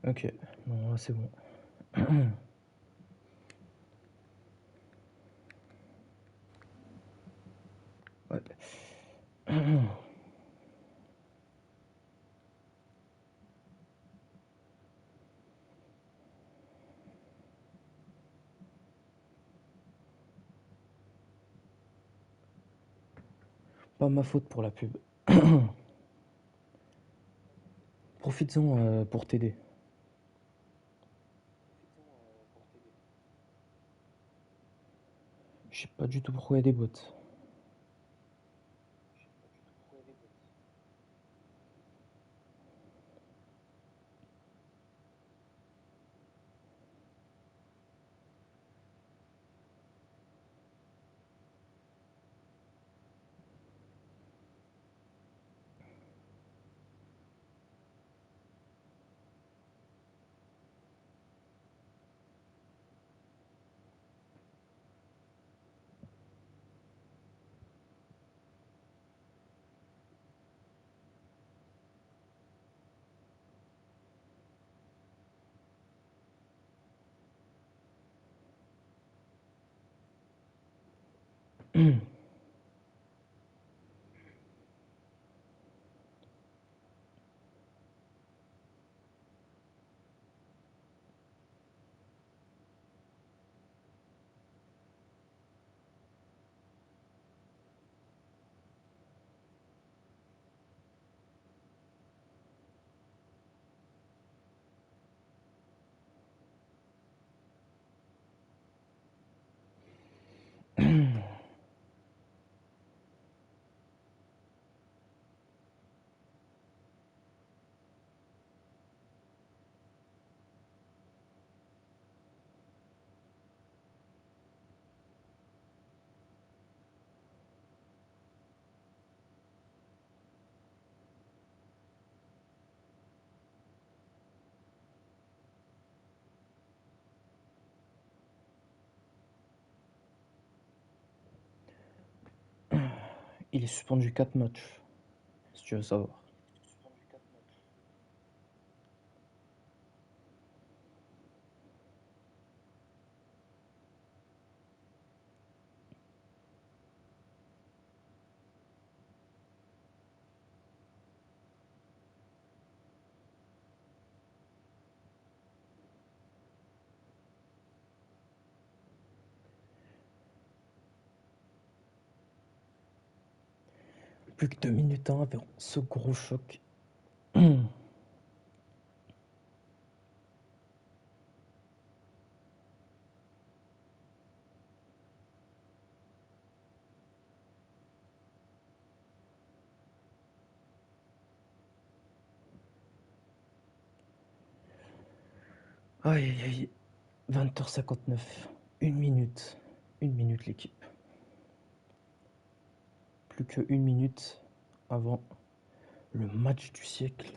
Ok, bon, là, c'est bon. Ouais. Pas ma faute pour la pub. Profites-en pour t'aider. Je sais pas du tout pourquoi il y a des bots. Il est suspendu 4 matchs, si tu veux savoir. Plus que 2 minutes avant ce gros choc. Aïe aïe aïe. 20h59. 1 minute. 1 minute l'équipe. Plus que 1 minute avant le match du siècle.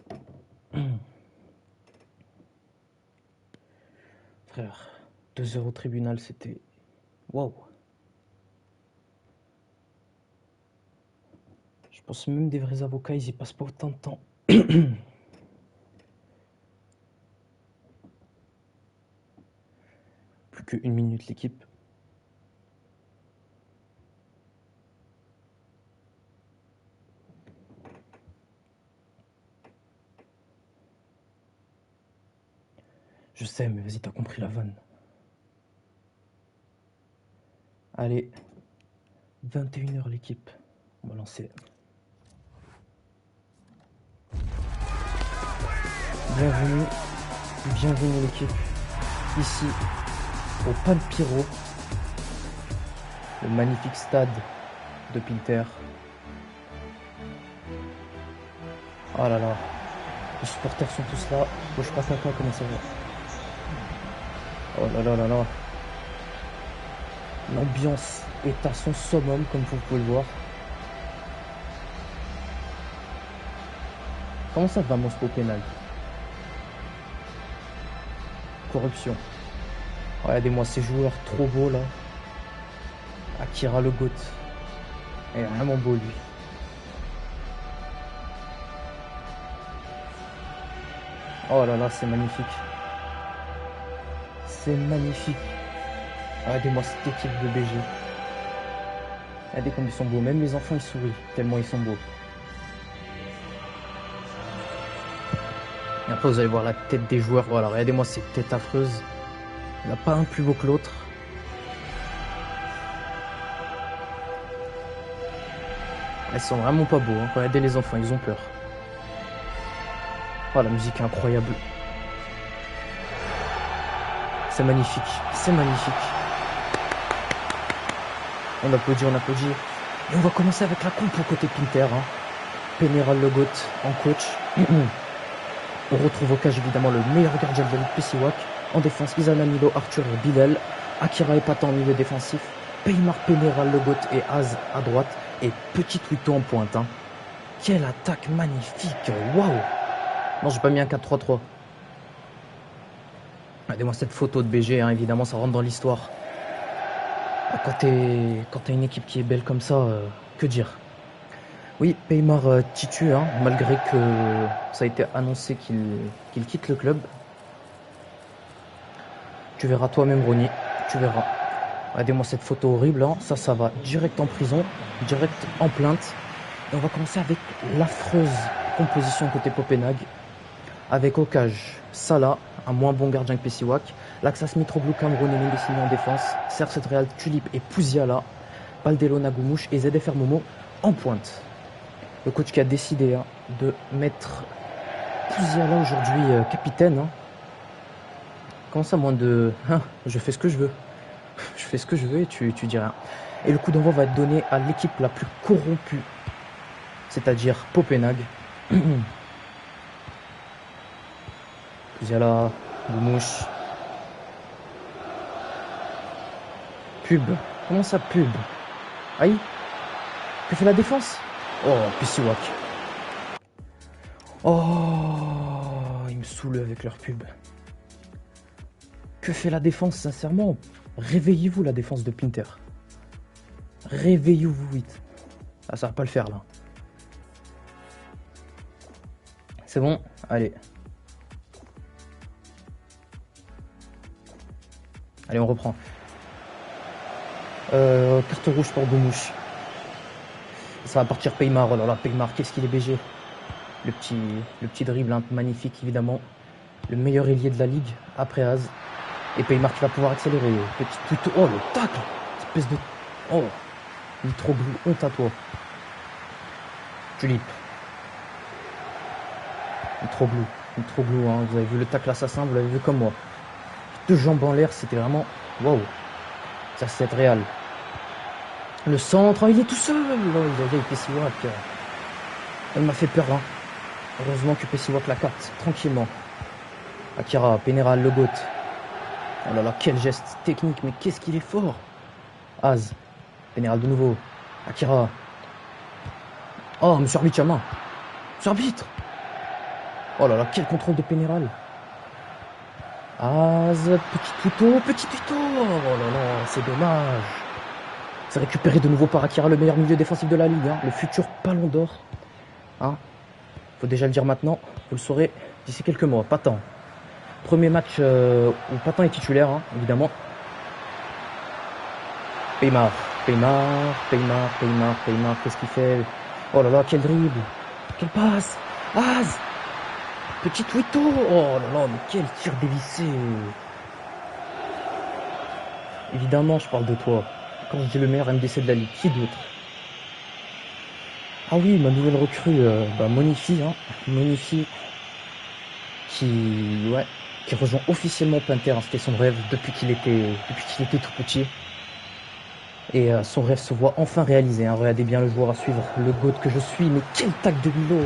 Frère, 2 heures au tribunal, c'était... Waouh. Je pense même des vrais avocats, ils y passent pas autant de temps. Plus que 1 minute l'équipe. Je sais, mais vas-y, t'as compris la vanne. Allez, 21h l'équipe. On va lancer. Bienvenue, bienvenue l'équipe. Ici, au Palpiro, le magnifique stade de Pinter. Oh là là, les supporters sont tous là. Faut que je passe à quoi, comment ça va? Oh là là là là. L'ambiance est à son summum, comme vous pouvez le voir. Comment ça va, Moscou pénal? Corruption. Regardez-moi ces joueurs trop beaux là. Akira le GOAT. Il est vraiment beau lui. Oh là là, c'est magnifique. C'est magnifique. Regardez-moi cette équipe de BG. Regardez comme ils sont beaux. Même les enfants, ils sourient tellement ils sont beaux. Et après, vous allez voir la tête des joueurs. Voilà, regardez-moi cette tête affreuse. Il n'y en a pas un plus beau que l'autre. Ils sont vraiment pas beaux. Hein. Regardez les enfants, ils ont peur. Oh, la musique est incroyable. C'est magnifique. C'est magnifique. On applaudit, on applaudit. Et on va commencer avec la compo côté Pinter. Hein. Pénéral Le Goat en coach. On retrouve au cage évidemment le meilleur gardien de la Ligue Pesiwak. En défense, Isana Milo, Arthur et Bilal. Akira Epata en milieu défensif. Peymar, Pénéral Le Goat et Az à droite. Et Petit Twito en pointe. Hein. Quelle attaque magnifique. Waouh. Non, j'ai pas mis un 4-3-3. Regardez-moi cette photo de BG. Hein. Évidemment, ça rentre dans l'histoire. Quand t'as une équipe qui est belle comme ça, que dire? Oui, Peymar titu, hein, malgré que ça a été annoncé qu'il quitte le club. Tu verras toi-même, Ronny, tu verras. Regardez-moi cette photo horrible, hein. Ça va direct en prison, direct en plainte. Et on va commencer avec l'affreuse composition côté Copenhague. Avec Okaj, Salah, un moins bon gardien que Pesiwak. Laxas Mitroglou, Cameroun et Mendesini en défense. Serset Real, Tulip et Pouziala. Baldelo Nagumouche et ZFR Momo en pointe. Le coach qui a décidé hein, de mettre Pouziala aujourd'hui capitaine. Hein. Comment ça, moins de... Hein, je fais ce que je veux. Je fais ce que je veux et tu dis rien. Et le coup d'envoi va être donné à l'équipe la plus corrompue. C'est-à-dire Copenhague. Pouziala, Goumouche. Pub. Comment ça, pub? Aïe. Que fait la défense? Oh, Pesiwak. Oh, ils me saoulent avec leur pub. Que fait la défense, sincèrement? Réveillez-vous, la défense de Pinter. Réveillez-vous vite. Ah, ça va pas le faire, là. C'est bon? Allez. Allez, on reprend. Carte rouge pour Goumouche. Ça va partir Peymar. Oh là là, Peymar, qu'est-ce qu'il est BG. Le petit dribble, hein, magnifique, évidemment. Le meilleur ailier de la ligue, après Az. Et Peymar qui va pouvoir accélérer. Petit Twito. Oh, le tacle. Espèce de... Oh. Mitroglou, honte à toi. Tulip. Mitroglou, hein. Vous avez vu le tacle assassin, vous l'avez vu comme moi. Deux jambes en l'air, c'était vraiment... Waouh. Ça, c'est réel. Le centre, oh, il est tout seul. Oh, il y a Pesiwak. Elle m'a fait peur. Hein. Heureusement que Pesiwak la capte. Tranquillement. Akira, Pénéral, Le Goat. Oh là là, quel geste technique. Mais qu'est-ce qu'il est fort. Az. Pénéral de nouveau. Akira. Oh, monsieur arbitre, main. Monsieur arbitre. Oh là là, quel contrôle de Pénéral. Az, petit Twito. Oh là là, c'est dommage. C'est récupéré de nouveau par Akira, le meilleur milieu défensif de la ligue. Hein, le futur Ballon d'Or. Hein, faut déjà le dire maintenant. Vous le saurez d'ici quelques mois. Patan. Premier match où Patan est titulaire, hein, évidemment. Peymar. Qu'est-ce qu'il fait? Oh là là, quel dribble. Quelle passe. Az. Petit Twito. Oh là là, mais quel tir dévissé. Évidemment, je parle de toi. Quand je dis le meilleur MDC de la ligue, qui d'autre? Ah oui, ma nouvelle recrue, Monifi, hein. Monifi, qui rejoint officiellement Pinter. Hein. C'était son rêve depuis qu'il était tout petit. Et son rêve se voit enfin réalisé. Hein. Regardez bien le joueur à suivre, le GOAT que je suis. Mais quel tac de Milo!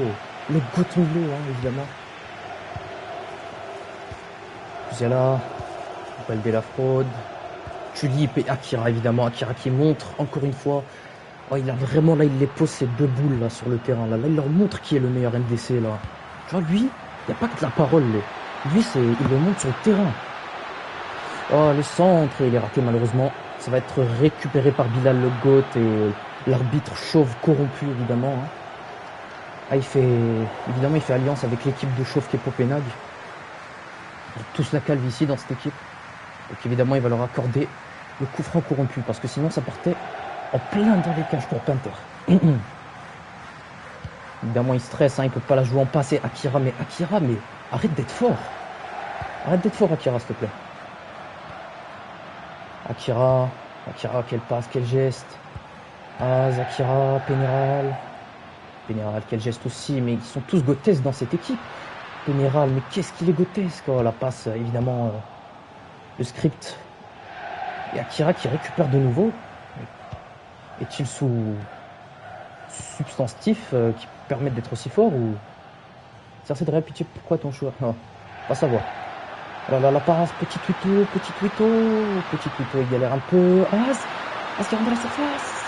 Le GOAT Milo, hein, évidemment. Pouziala, Baldé la fraude. Tulip et Akira, évidemment. Akira qui montre encore une fois. Oh, il a vraiment, là, il les pose ces deux boules là sur le terrain. Là, il leur montre qui est le meilleur MDC là. Genre lui, il n'y a pas que de la parole. Lui, il le montre sur le terrain. Oh, le centre, il est raté malheureusement. Ça va être récupéré par Bilal Le Goat et l'arbitre chauve corrompu, évidemment. Hein. Ah, il fait alliance avec l'équipe de chauve qui est Copenhague. Ils ont tous la calvitie dans cette équipe. Donc évidemment, il va leur accorder le coup franc corrompu. Parce que sinon, ça partait en plein dans les cages pour Pinter. Évidemment, il stresse, hein, il peut pas la jouer en passe. Et Akira, mais arrête d'être fort. Arrête d'être fort, Akira, s'il te plaît. Akira, quelle passe, quel geste. Akira, Pénéral, quel geste aussi. Mais ils sont tous grotesques dans cette équipe. Pénéral, mais qu'est-ce qu'il est grotesque. Oh, la passe, évidemment, le script. Et Akira qui récupère de nouveau. Est-il sous substantif qui permettent d'être aussi fort ou c'est de répéter pourquoi ton choix? Non, pas savoir. Alors là, la passe, petit tuto, il galère un peu. Qui rentre dans la surface.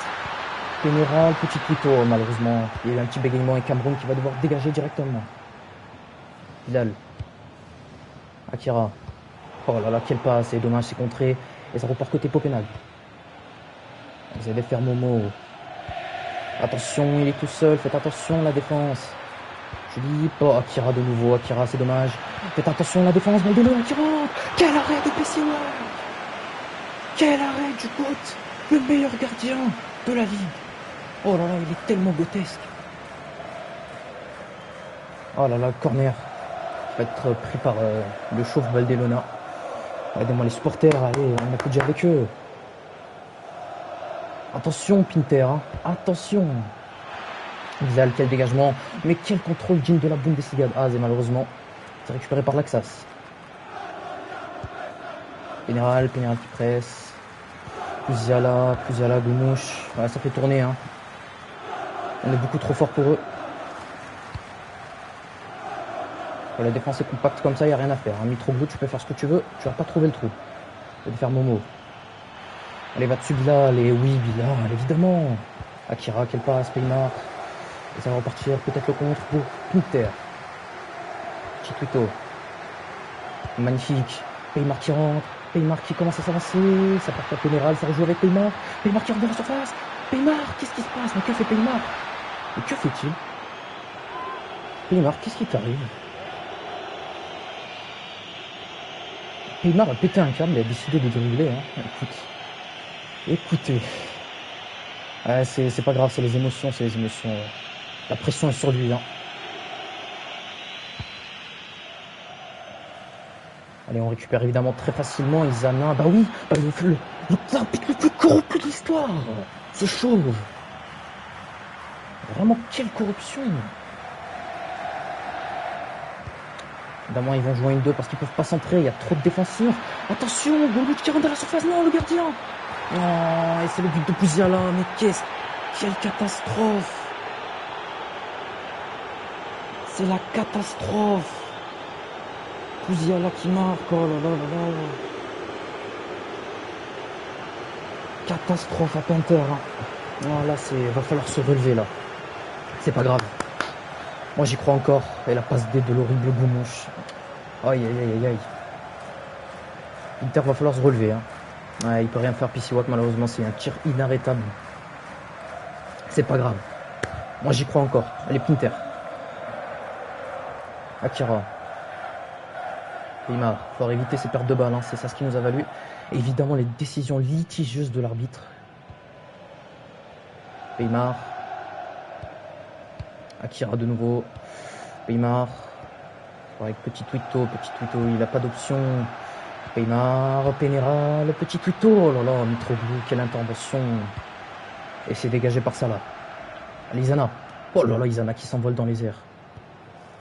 Pénéral, petit tuto, malheureusement. Il y a eu un petit bégaiement et Cameroun qui va devoir dégager directement. Bilal. Akira. Oh là là, quelle passe, c'est dommage, c'est contré. Et ça repart côté Popénal. Vous allez faire Momo. Attention, il est tout seul, faites attention la défense. Philippe, oh, Akira de nouveau, Akira, c'est dommage. Faites attention la défense, balle de l'eau, Akira. Quel arrêt de PCO. Quel arrêt du GOAT, le meilleur gardien de la ligue. Oh là là, il est tellement grotesque. Oh là là, corner. Il va être pris par le chauve Valdelona. Regardez-moi les supporters, allez, on applaudit avec eux. Attention Pinter, hein. Attention. Bilal, quel dégagement. Mais quel contrôle digne de la Bundesliga. Et malheureusement, c'est récupéré par l'Axas. Pénéral qui presse. Pouziala, Goumouche. Ouais, ça fait tourner. Hein. On est beaucoup trop fort pour eux. Quand la défense est compacte comme ça, il n'y a rien à faire. Hein. Mitroglou, tu peux faire ce que tu veux. Tu vas pas trouver le trou. Tu vas faire Momo. Allez, va dessus Bilal. Et oui, Bilal, évidemment. Akira, quelle passe, Peymar. Et ça va repartir peut-être le contre pour Pinter. Chiquito. Magnifique. Peymar qui rentre. Peymar qui commence à s'avancer. Ça part pas général, ça rejoue avec Peymar. Peymar qui rentre dans la surface. Peymar, qu'est-ce qui se passe? Mais que fait Peymar? Mais que fait-il? Peymar, qu'est-ce qui t'arrive? Peymar a pété un câble, il a décidé de dribbler. Hein. Écoutez. C'est pas grave, c'est les émotions. La pression est sur lui. Hein. Allez, on récupère évidemment très facilement Izana. Bah oui, l'arbitre le plus corrompu de l'histoire. Ce chauve. Vraiment, quelle corruption. Évidemment, ils vont jouer une 2 parce qu'ils peuvent pas centrer. Il y a trop de défenseurs. Attention, Goulou qui rentre dans la surface. Non, le gardien. Oh, et c'est le but de Pouziala. Mais quelle catastrophe. C'est la catastrophe. Pouziala qui marque. Oh là là là là. Catastrophe à Pinter. Hein. Oh, là, va falloir se relever là. C'est pas grave. Moi j'y crois encore. Et la passe D de l'horrible Goumouche. Aïe aïe aïe aïe. Inter va falloir se relever. Hein. Ouais, il peut rien faire Pisiwak, malheureusement c'est un tir inarrêtable. C'est pas grave. Moi j'y crois encore. Allez Pinter. Akira. Peymar. Faut éviter ces pertes de balles. Hein. C'est ça ce qui nous a valu. Et évidemment les décisions litigieuses de l'arbitre. Peymar. Akira de nouveau. Peymar. Avec petit Twito, il n'a pas d'option. Peymar, Pénéral, le petit Twito. Oh là là, Mitroglou, quelle intervention. Et c'est dégagé par Salah. Allez, Izana. Oh là là, Izana qui s'envole dans les airs.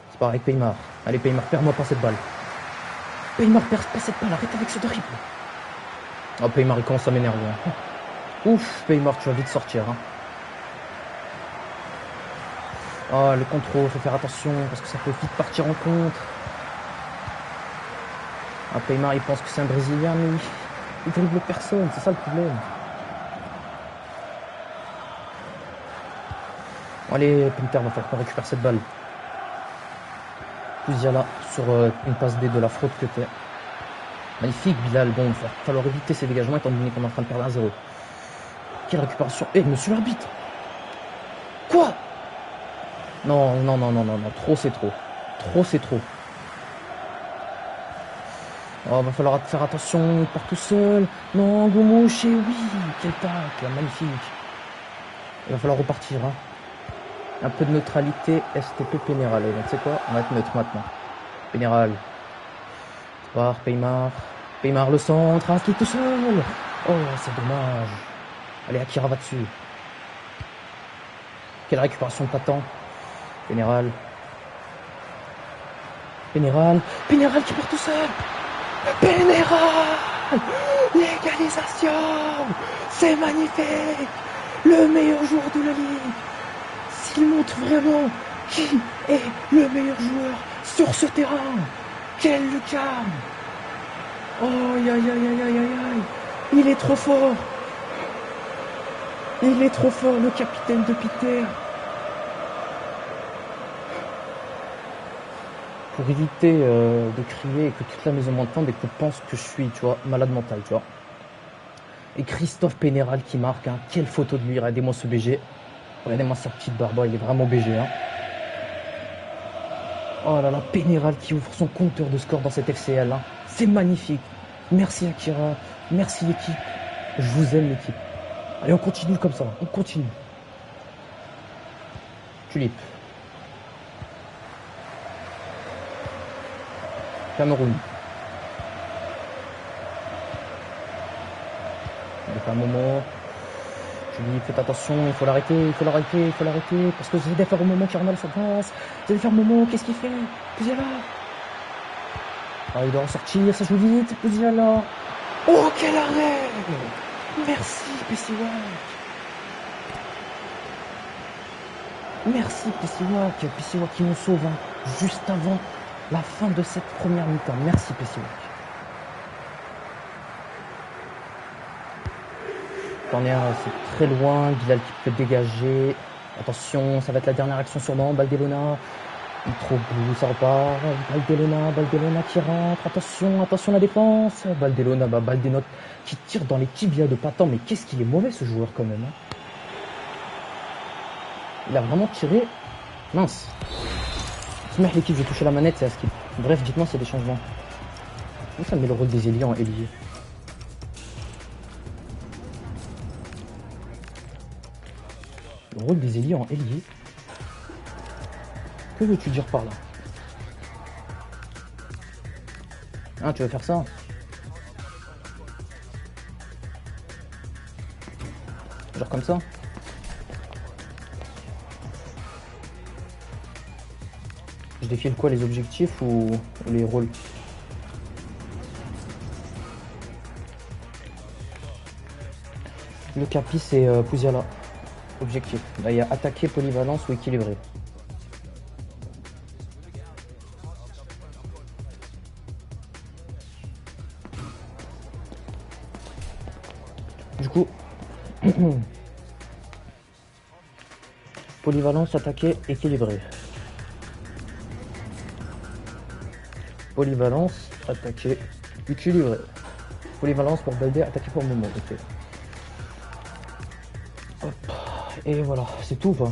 C'est pareil avec Peymar. Allez, Peymar, perds-moi pas cette balle. Peymar, perds pas cette balle, arrête avec ce dribble. Oh, Peymar, il commence à m'énerver. Hein. Ouf, Peymar, tu vas vite sortir. Hein. Oh, le contrôle, faut faire attention parce que ça peut vite partir en contre. Ah, Peymar, il pense que c'est un Brésilien, mais il dribble personne, c'est ça le problème. Bon, allez, Pinter va falloir qu'on récupère cette balle. Pouziala sur une passe D de la fraude que t'es. Magnifique, Bilal. Bon, il va falloir éviter ces dégagements étant donné qu'on est en train de perdre 1-0. Quelle récupération. Monsieur l'arbitre. Quoi? Non, trop c'est trop. Trop c'est trop. Oh, va falloir faire attention, il part tout seul. Non, Goumouche, et oui, quel tacle, magnifique. Il va falloir repartir. Hein. Un peu de neutralité, STP Pénéral. Et donc, tu sais quoi? On va être neutre maintenant. Pénéral. Par Peymar. Peymar le centre, hein, qui est tout seul. Oh, c'est dommage. Allez, Akira va dessus. Quelle récupération de Patan. Pénéral. Pénéral. Pénéral qui part tout seul. Pénéral. L'égalisation. C'est magnifique. Le meilleur joueur de la ligue. S'il montre vraiment qui est le meilleur joueur sur ce terrain. Quel Lucas. Oh, aïe, aïe, aïe, aïe, aïe, aïe. Il est trop fort. Il est trop fort, le capitaine de Peter. Pour éviter de crier et que toute la maison m'entende et qu'on pense que je suis, tu vois, malade mental, tu vois. Et Christophe Pénéral qui marque, hein. Quelle photo de lui, regardez-moi ce BG. Regardez-moi sa petite barbe, il est vraiment BG, hein. Oh là là, Pénéral qui ouvre son compteur de score dans cette FCL, hein. C'est magnifique. Merci Akira, merci l'équipe. Je vous aime l'équipe. Allez, on continue comme ça, on continue. Tulipe. Cameroun. Donc un moment, je lui dis faites attention, il faut l'arrêter, il faut l'arrêter, il faut l'arrêter, parce que vous allez faire au moment qui remet la surface, vous allez faire au moment, qu'est-ce qu'il fait? Pouziala. Ah, il doit ressortir, ça joue vite, Pouziala. Oh, quel arrêt! Merci, PCWAC. Merci, PCWAC. PCWAC qui nous sauve, hein, juste avant la fin de cette première mi-temps. Merci, PCWAC. Corner, c'est très loin. Bilal qui peut dégager. Attention, ça va être la dernière action sûrement. Baldelona. Mitroglou, ça repart. Baldelona qui rentre. Attention la défense. Baldelona, Baldenot qui tire dans les tibias de Patan. Mais qu'est-ce qu'il est mauvais ce joueur quand même. Hein. Il a vraiment tiré. Mince. Smech l'équipe, j'ai touché la manette, c'est Askip. Bref, dites-moi s'il y a des changements. Où ça met le rôle des ailiers en ailier? Le rôle des ailiers en ailier? Que veux-tu dire par là? Ah, tu veux faire ça? Genre comme ça? Je défile quoi, les objectifs ou les rôles? Le capi c'est Pouziala. Objectif. Là il y a attaquer, polyvalence ou équilibré. Du coup, polyvalence, attaquer, équilibré. Polyvalence, attaquer, équilibré. Polyvalence pour Baldé, attaquer pour Momo. Ok. Hop. Et voilà, c'est tout quoi.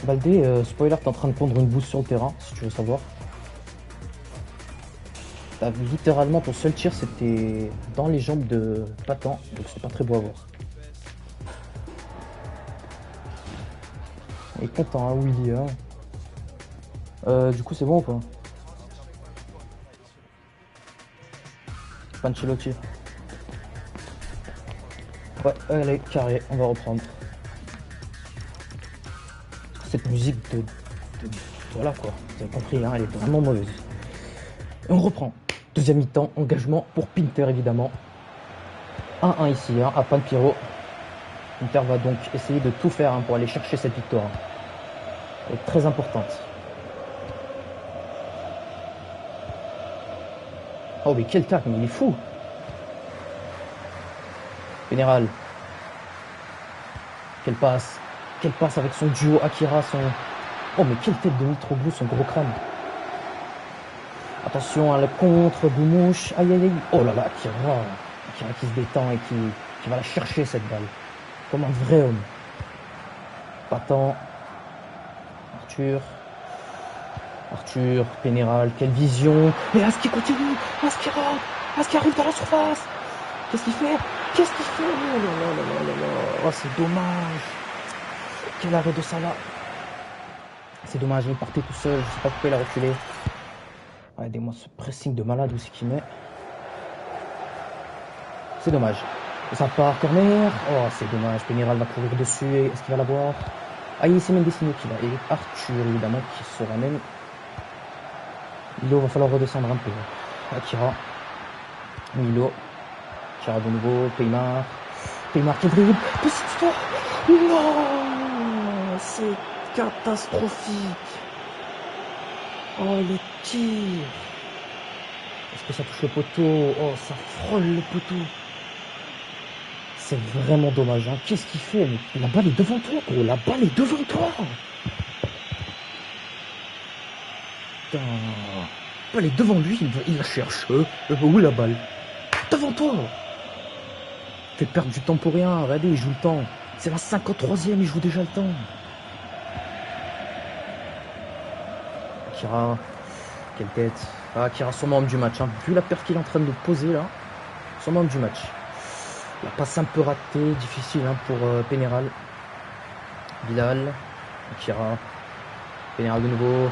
Baldé, spoiler, t'es en train de prendre une boost sur le terrain, si tu veux savoir. T'as vu littéralement ton seul tir, c'était dans les jambes de Patan, donc c'est pas très beau à voir. Il est content, hein, Willy. Hein. Du coup, c'est bon ou pas? Pancelotti. Ouais, allez, carré, on va reprendre. Cette musique de... Voilà quoi, vous avez compris, hein, elle est vraiment mauvaise. Et on reprend. Deuxième mi-temps, engagement pour Pinter évidemment. 1-1 ici, hein, à Panpiro. Pinter va donc essayer de tout faire hein, pour aller chercher cette victoire. Elle est très importante. Oh mais quel tac, mais il est fou. Général. Quelle passe avec son duo Akira, son... Oh mais quelle tête de Mitroglou, son gros crâne. Attention à le contre, Goumouche. Aïe aïe aïe. Oh là là, Akira qui se détend et qui va la chercher cette balle. Comme un vrai homme. Patan. Arthur. Arthur, Pénéral, quelle vision. Et As qui continue. As qui rentre. As qui arrive dans la surface. Qu'est-ce qu'il fait? Qu'est-ce qu'il fait? Oh là là là là là là. Oh, c'est dommage. Quel arrêt de Salah. C'est dommage, il partait tout seul. Je sais pas pourquoi il a reculé. Aidez-moi, ce pressing de malade, où c'est qu'il met? C'est dommage. Ça part, corner. Oh, c'est dommage. Pénéral va courir dessus. Est-ce qu'il va l'avoir? Ah, c'est Mendesino qui l'a. Et Arthur, évidemment, qui se ramène. Milo, va falloir redescendre un peu. Akira. Milo. Akira de nouveau. Peymar. Peymar qui dribble. Pousse-toi. Non, c'est catastrophique. Oh, le tir. Est-ce que ça touche le poteau? Oh, ça frôle le poteau. C'est vraiment dommage. Hein. Qu'est-ce qu'il fait? La balle est devant toi, gros. La balle est devant toi. Putain. La balle est devant lui. Il la cherche. Où est la balle? Devant toi. Fait perdre du temps pour rien. Regardez, il joue le temps. C'est la 53e. Il joue déjà le temps. Akira. Quelle tête. Ah, Akira, son membre du match. Hein. Vu la perte qu'il est en train de poser là. Son membre du match. La passe un peu ratée, difficile hein, pour Pénéral. Bilal, Akira, Pénéral de nouveau.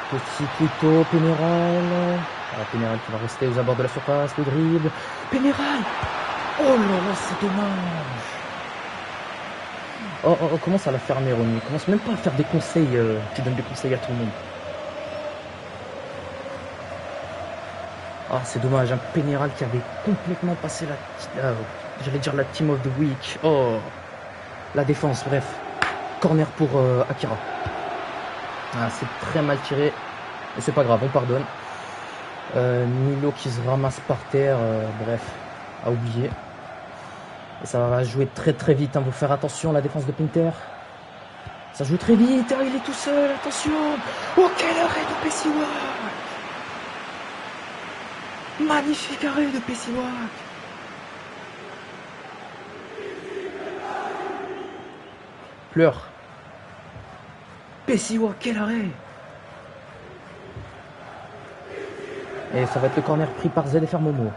Petit Twito, Pénéral. Ah, Pénéral qui va rester aux abords de la surface, le dribble. Pénéral. Oh là là, c'est dommage. Oh, commence à la fermer, Ronny. Commence même pas à faire des conseils. Tu donnes des conseils à tout le monde. Ah, c'est dommage, un Pénéral qui avait complètement passé j'allais dire la team of the week. Oh, la défense, bref. Corner pour Akira. Ah, c'est très mal tiré. Mais c'est pas grave, on pardonne. Milo qui se ramasse par terre. Bref, à oublier. Et ça va jouer très très vite. Hein. Faut faire attention, la défense de Pinter. Ça joue très vite. Ah, il est tout seul, attention. Oh, quel arrêt de Pessiwak. Magnifique arrêt de Pessiwak. Pleure. Pessiwak, quel arrêt. Et ça va être le corner pris par ZFR Momo.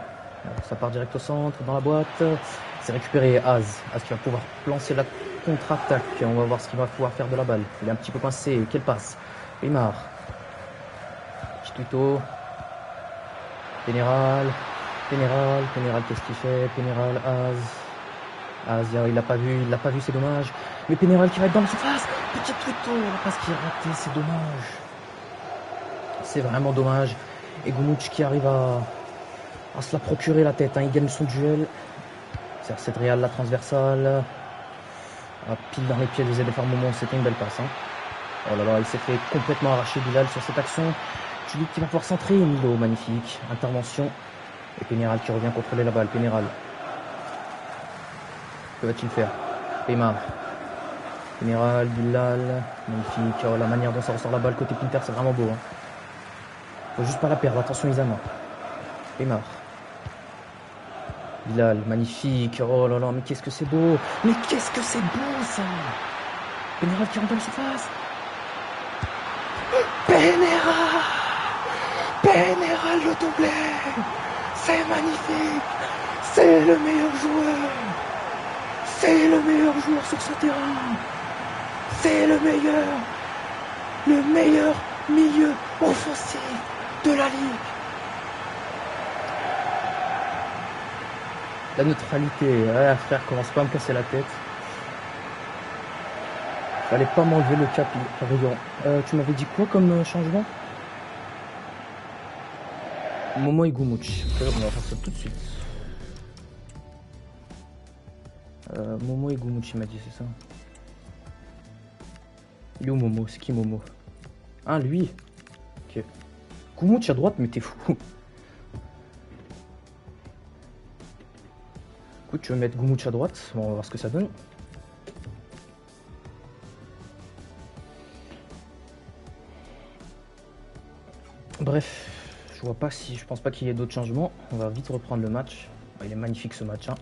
Ça part direct au centre, dans la boîte. C'est récupéré Az. Az qui va pouvoir lancer la contre-attaque. On va voir ce qu'il va pouvoir faire de la balle. Il est un petit peu coincé. Quelle passe. Neymar. Petit tuto. Pénéral. Pénéral, qu'est-ce qu'il fait? Pénéral, Az, il l'a pas vu, c'est dommage. Mais Pénéral qui va être dans la surface. Petit tuto, la passe qui est ratée, c'est dommage. C'est vraiment dommage. Et Goumouch qui arrive à se la procurer la tête. Hein. Il gagne son duel. C'est Real, la transversale. Pile dans les pieds de ZFR Moment, c'était une belle passe. Hein. Oh là là, il s'est fait complètement arracher Bilal sur cette action. Tu dis qu'il va pouvoir centrer. Milo, magnifique. Intervention. Et Pénéral qui revient contrôler la balle. Pénéral. Que va-t-il faire? Peymar. Pénéral, Bilal. Magnifique. Oh, la manière dont ça ressort la balle côté Pinter, c'est vraiment beau. Hein. Faut juste pas la perdre. Attention, Isama. Peymar. Bilal, magnifique. Oh là là, mais qu'est-ce que c'est beau. Mais qu'est-ce que c'est beau, ça. Pénéral qui rentre dans la surface. Pénéral. Pénéral le doublé. C'est magnifique. C'est le meilleur joueur. C'est le meilleur joueur sur ce terrain. C'est le meilleur milieu offensif de la ligue. La neutralité. Ah, frère, commence pas à me casser la tête. Fallait pas m'enlever le cap, Rion. Tu m'avais dit quoi comme changement? Momo et Goumouch. On va faire ça tout de suite. Momo et Goumouch, il m'a dit, c'est ça? Il est où Momo? C'est qui Momo? Ah, lui. Ok. Goumouch à droite, mais t'es fou. Écoute, tu veux mettre Goumouch à droite? Bon, on va voir ce que ça donne. Bref. Je pense pas qu'il y ait d'autres changements. On va vite reprendre le match. Il est magnifique ce match. Hein.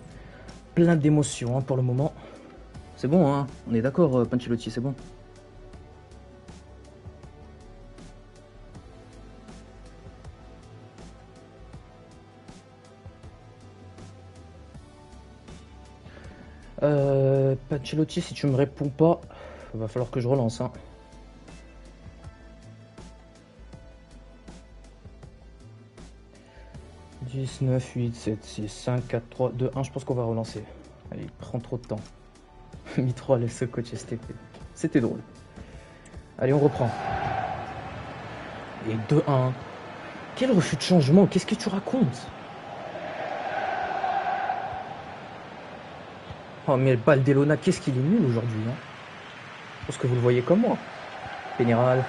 Plein d'émotions hein, pour le moment. C'est bon, hein. On est d'accord, Pancelotti, c'est bon. Pacelotti, si tu me réponds pas, va falloir que je relance. Hein. « 10, 9, 8, 7, 6, 5, 4, 3, 2, 1. Je pense qu'on va relancer. Allez, il prend trop de temps. Mitro laisse ce coach STP. C'était drôle. Allez, on reprend. Et 2-1. Quel refus de changement? Qu'est-ce que tu racontes? Oh, mais Baldelona, qu'est-ce qu'il est nul aujourd'hui, hein? Parce que vous le voyez comme moi. Pénéral,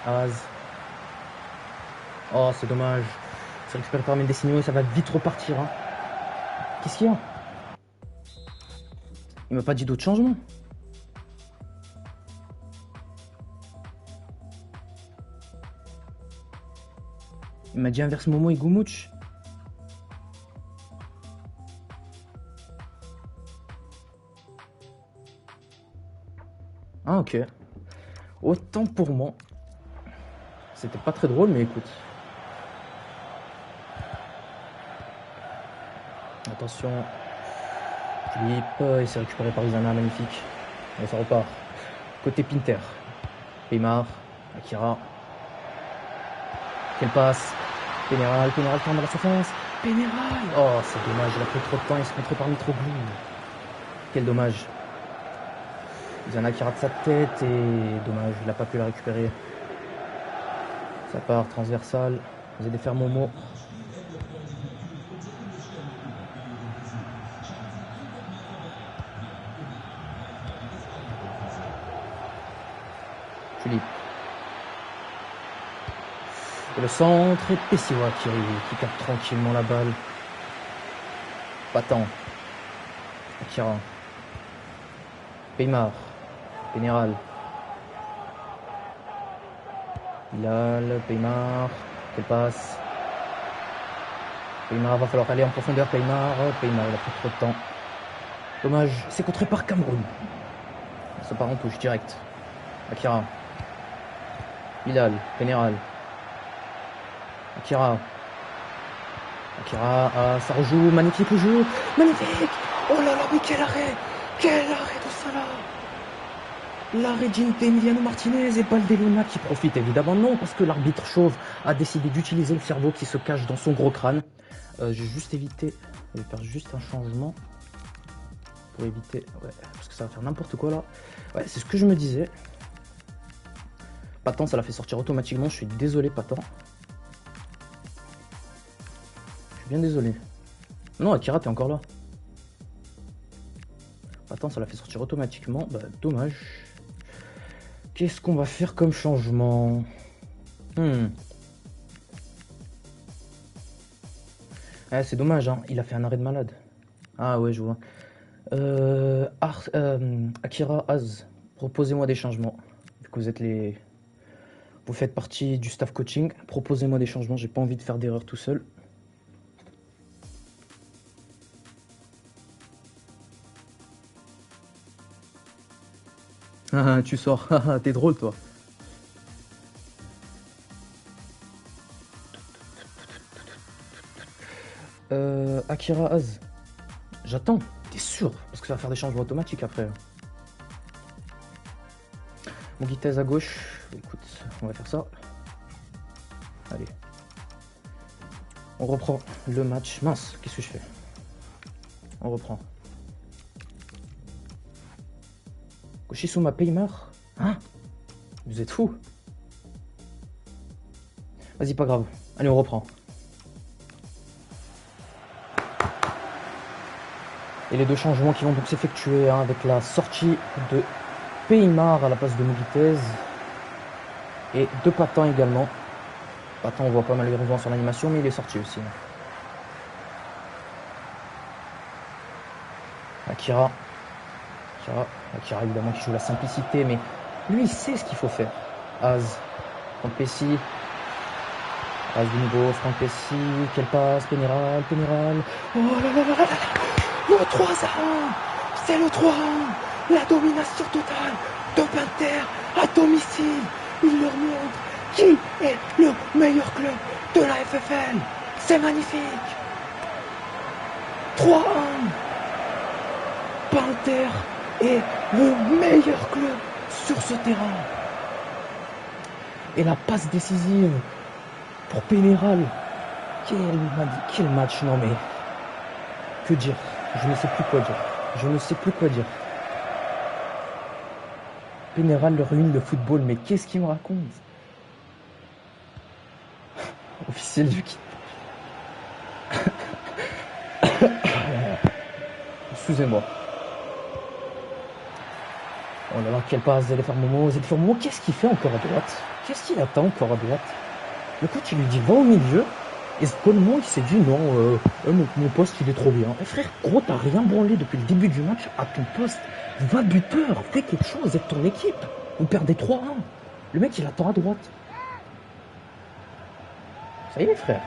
Az. Oh, c'est dommage. C'est récupéré par Mendesino et ça va vite repartir. Hein. Qu'est-ce qu'il y a? Il m'a pas dit d'autres changements. Il m'a dit inverse Momo et Goumouch. Ah ok. Autant pour moi. C'était pas très drôle, mais écoute. Attention. Philippe, il s'est récupéré par Izana, magnifique. Et ça repart. Côté Pinter. Peymar, Akira. Quelle passe. Pénéral ferme à la surface. Pénéral. Oh, c'est dommage, il a pris trop de temps, il se contre par Mitroglou. Quel dommage. Izana qui rate sa tête et dommage, il n'a pas pu la récupérer. Ça part, transversal. Vous allez faire Momo. Philippe. Et le centre et Pessiwa qui capte tranquillement la balle. Patan. Akira. Peymar. Pénéral. Bilal. Peymar. Quelle passe. Peymar, va falloir aller en profondeur. Peymar, il a pris trop de temps. Dommage, c'est contré par Cameroun. Ça part en touche direct. Akira. Bilal. Pénéral. Akira, ça rejoue, magnifique le jeu, magnifique. Oh là là, mais quel arrêt de Salah. L'arrêt d'Emiliano Martinez et Baldelona qui profite évidemment non, parce que l'arbitre chauve a décidé d'utiliser le cerveau qui se cache dans son gros crâne. J'ai juste évité, je vais faire juste un changement pour éviter, ouais, parce que ça va faire n'importe quoi là. Ouais, c'est ce que je me disais. Patan, ça l'a fait sortir automatiquement, je suis désolé Patan. Bien désolé. Non, Akira, t'es encore là. Attends, ça l'a fait sortir automatiquement. Bah, dommage. Qu'est-ce qu'on va faire comme changement? C'est dommage, hein. Il a fait un arrêt de malade. Ah ouais, je vois. Akira, Az, proposez-moi des changements. Vu que vous êtes les... Vous faites partie du staff coaching. Proposez-moi des changements. J'ai pas envie de faire d'erreur tout seul. Ah, tu sors, t'es drôle toi. Akira Az. J'attends, t'es sûr? Parce que ça va faire des changements automatiques après. Mon Guitez à gauche. Écoute, on va faire ça. Allez. On reprend le match. Mince, qu'est-ce que je fais? On reprend. Koshisuma Peymar? Hein? Vous êtes fous? Vas-y, pas grave. Allez, on reprend. Et les deux changements qui vont donc s'effectuer hein, avec la sortie de Peymar à la place de Mugitez et de Patan également. Patan, on voit pas mal les mouvements sur l'animation, mais il est sorti aussi. Akira évidemment qui joue la simplicité, mais lui il sait ce qu'il faut faire. Az, Franck Pessi. Az de nouveau, Franck Pessi, quelle passe, Pénéral. Oh là là là là là. Le 3-1, c'est le 3-1, la domination totale de Pinter à domicile. Il leur montre qui est le meilleur club de la FFL. C'est magnifique. 3-1. Inter est le meilleur club sur ce terrain. Et la passe décisive pour Pénéral. Quel match, non mais... Que dire? Je ne sais plus quoi dire. Je ne sais plus quoi dire. Pénéral ruine le football, mais qu'est-ce qu'il me raconte? Officiel du kit. Excusez-moi. Oh là là, quelle passe, Zéphir Momo. Qu'est-ce qu'il fait encore à droite? Qu'est-ce qu'il attend encore à droite? Le coach, il lui dit, va au milieu. Et ce Coleman, il s'est dit, non, mon poste, il est trop bien. Eh frère, gros, t'as rien branlé depuis le début du match à ton poste. Va buteur, fais quelque chose avec ton équipe. Vous perdez 3-1. Le mec, il attend à droite. Ça y est, frère.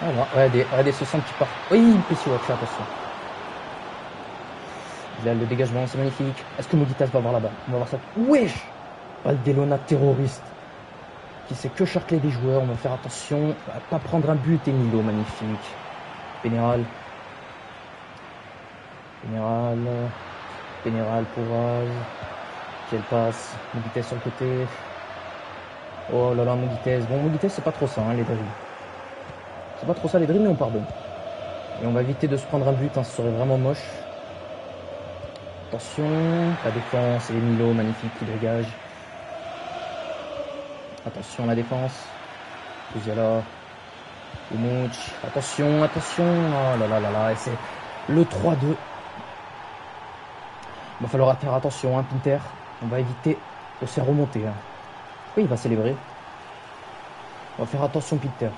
Voilà, regardez ce centre qui part. Oui, Pessoa, fais attention. Il a le dégagement, c'est magnifique. Est-ce que Mogitas va voir là-bas? On va voir ça. Wesh! Baldelona terroriste. Qui sait que charcler des joueurs. On va faire attention à pas prendre un but. Et Milo, magnifique. Pénéral, courage. Quelle passe. Mogitas sur le côté. Oh là là, Mogitas. Bon, Mogitas, c'est pas trop ça, hein, les dribbles. C'est pas trop ça, les dribbles, mais on pardonne. Et on va éviter de se prendre un but, hein, ce serait vraiment moche. Attention, la défense, et Milo, magnifique, qui dégage. Attention, la défense. Ouziala. Umouch. Attention. Oh là là là là. Et c'est le 3-2. Il va falloir faire attention, hein, Pinter. On va éviter de se faire remonter. Hein. Oui, il va célébrer. On va faire attention, Pinter.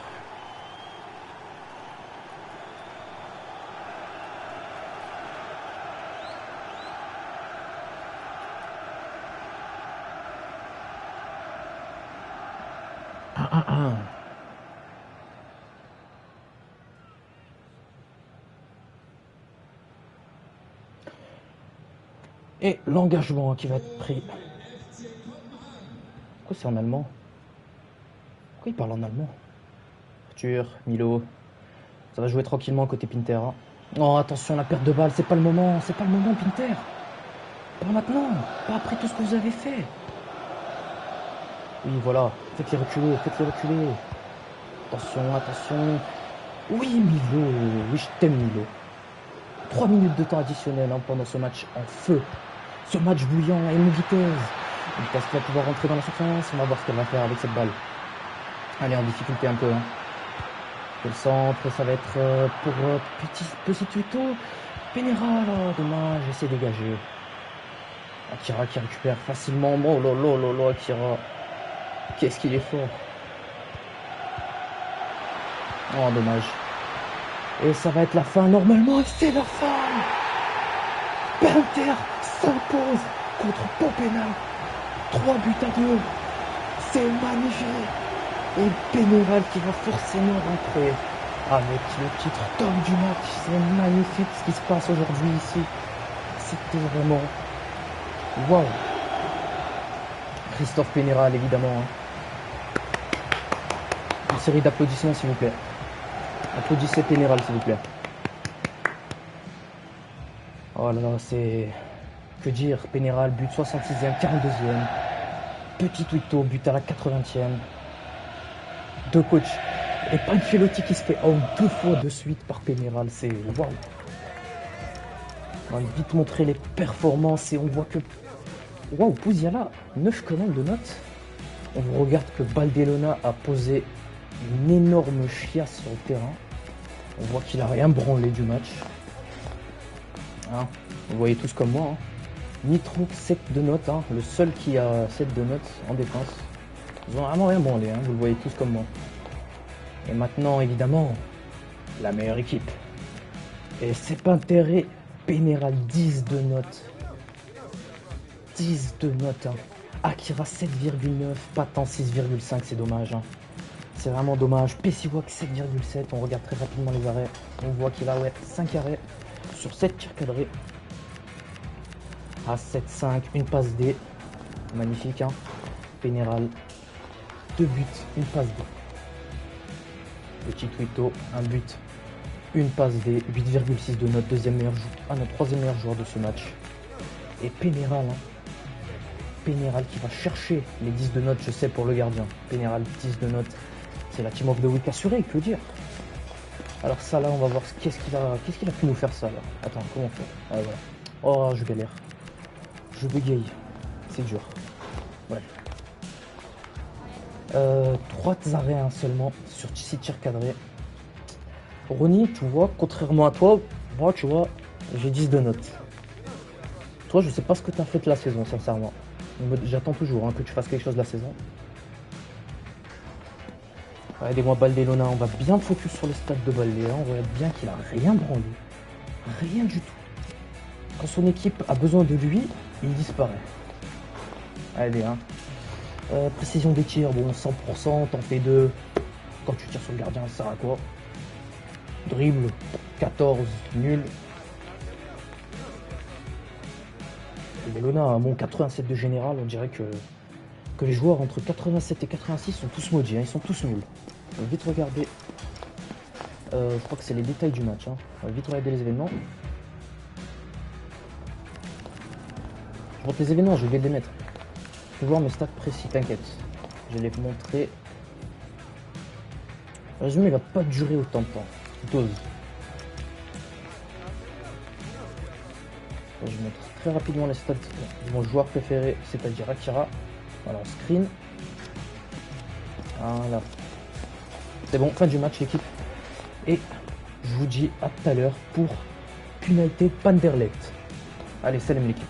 Et l'engagement qui va être pris. Pourquoi c'est en allemand? Pourquoi il parle en allemand? Arthur, Milo. Ça va jouer tranquillement côté Pinter. Hein. Oh, attention, la perte de balle, c'est pas le moment, Pinter. Pas maintenant, pas après tout ce que vous avez fait. Oui, voilà, faites-les reculer. Attention. Oui, Milo, oui, je t'aime, Milo. 3 minutes de temps additionnel hein, pendant ce match en feu. Ce match bouillant et une vitesse. Vitesse qui va pouvoir rentrer dans la surface. On va voir ce qu'elle va faire avec cette balle. Allez, en difficulté un peu. Hein. Le centre, ça va être pour petit tuto. Pénéral, oh, dommage, essaie de dégager. Akira qui récupère facilement. Oh là, Akira. Qu'est-ce qu'il est fort. Oh, dommage. Et ça va être la fin normalement. Et c'est la fin. Pinter s'impose contre Popena. 3-2. C'est magnifique. Et Pénéral qui va forcément rentrer avec le titre top du match. C'est magnifique ce qui se passe aujourd'hui ici. C'était vraiment... Waouh. Christophe Pénéral, évidemment. Hein. Une série d'applaudissements, s'il vous plaît. Applaudissez Pénéral, s'il vous plaît. Oh là là, c'est... Que dire, Pénéral, but 66e, 42e. Petit Twito, but à la 80e. Deux coachs. Et Pancelotti qui se fait out 2 fois de suite par Pénéral. C'est waouh. On va vite montrer les performances et on voit que... Waouh, Pouziala, 9 quand même de notes. On regarde que Baldelona a posé une énorme chiasse sur le terrain. On voit qu'il a rien branlé du match. Hein, vous voyez tous comme moi. Hein. Nitro 7 de notes, hein, le seul qui a 7 de notes en défense. Ils ont vraiment rien branlé, hein, vous le voyez tous comme moi. Et maintenant, évidemment, la meilleure équipe. Et c'est pas intérêt. Pénéral 10 de notes. 10 de notes. Hein. Akira 7,9. Patan 6,5. C'est dommage. Hein. C'est vraiment dommage. Pessiwak 7,7. On regarde très rapidement les arrêts. On voit qu'il a 5 arrêts sur 7 tirs cadrés. À 7-5. Une passe D. Magnifique. Hein. Pénéral. 2 buts. Une passe D. Petit Twito. Un but. Une passe D, 8,6 de note, notre troisième meilleur joueur de ce match. Et Pénéral, hein. Pénéral qui va chercher les 10 de note, je sais, pour le gardien. Pénéral, 10 de note. C'est la Team of the Week assurée, que dire. Alors ça là, on va voir qu'est-ce qu'il a pu nous faire ça là. Attends, comment on fait? Ah voilà. Oh, je galère. Je bégaye. C'est dur. Ouais. 3 arrêts hein, seulement sur 6 tirs cadrés. Ronny, tu vois, contrairement à toi, moi tu vois, j'ai 10 de note. Toi, je sais pas ce que tu as fait de la saison, sincèrement. J'attends toujours hein, que tu fasses quelque chose de la saison. Aidez-moi Baldelona, on va bien focus sur les stats de Baldelona, on voit bien qu'il a rien branlé. Rien du tout. Quand son équipe a besoin de lui, il disparaît. Allez, hein. Précision des tirs, bon, 100%, t'en fais 2. Quand tu tires sur le gardien, ça sert à quoi? Dribble, 14, nul. Baldelona a mon 87 de général, on dirait que les joueurs entre 87 et 86 sont tous maudits, hein, ils sont tous nuls. On va vite regarder. Je crois que c'est les détails du match. Hein. On va vite regarder les événements. Je montre les événements, je vais les mettre. Je vais voir mes stats précis, t'inquiète. Je vais les montrer. Le résumé, il va pas durer autant de temps. Dose. Je vais mettre très rapidement les stats de mon joueur préféré, c'est-à-dire Akira. Voilà, on screen. Voilà. C'est bon, fin du match l'équipe. Et je vous dis à tout à l'heure pour United Panderlecht. Allez, salam l'équipe.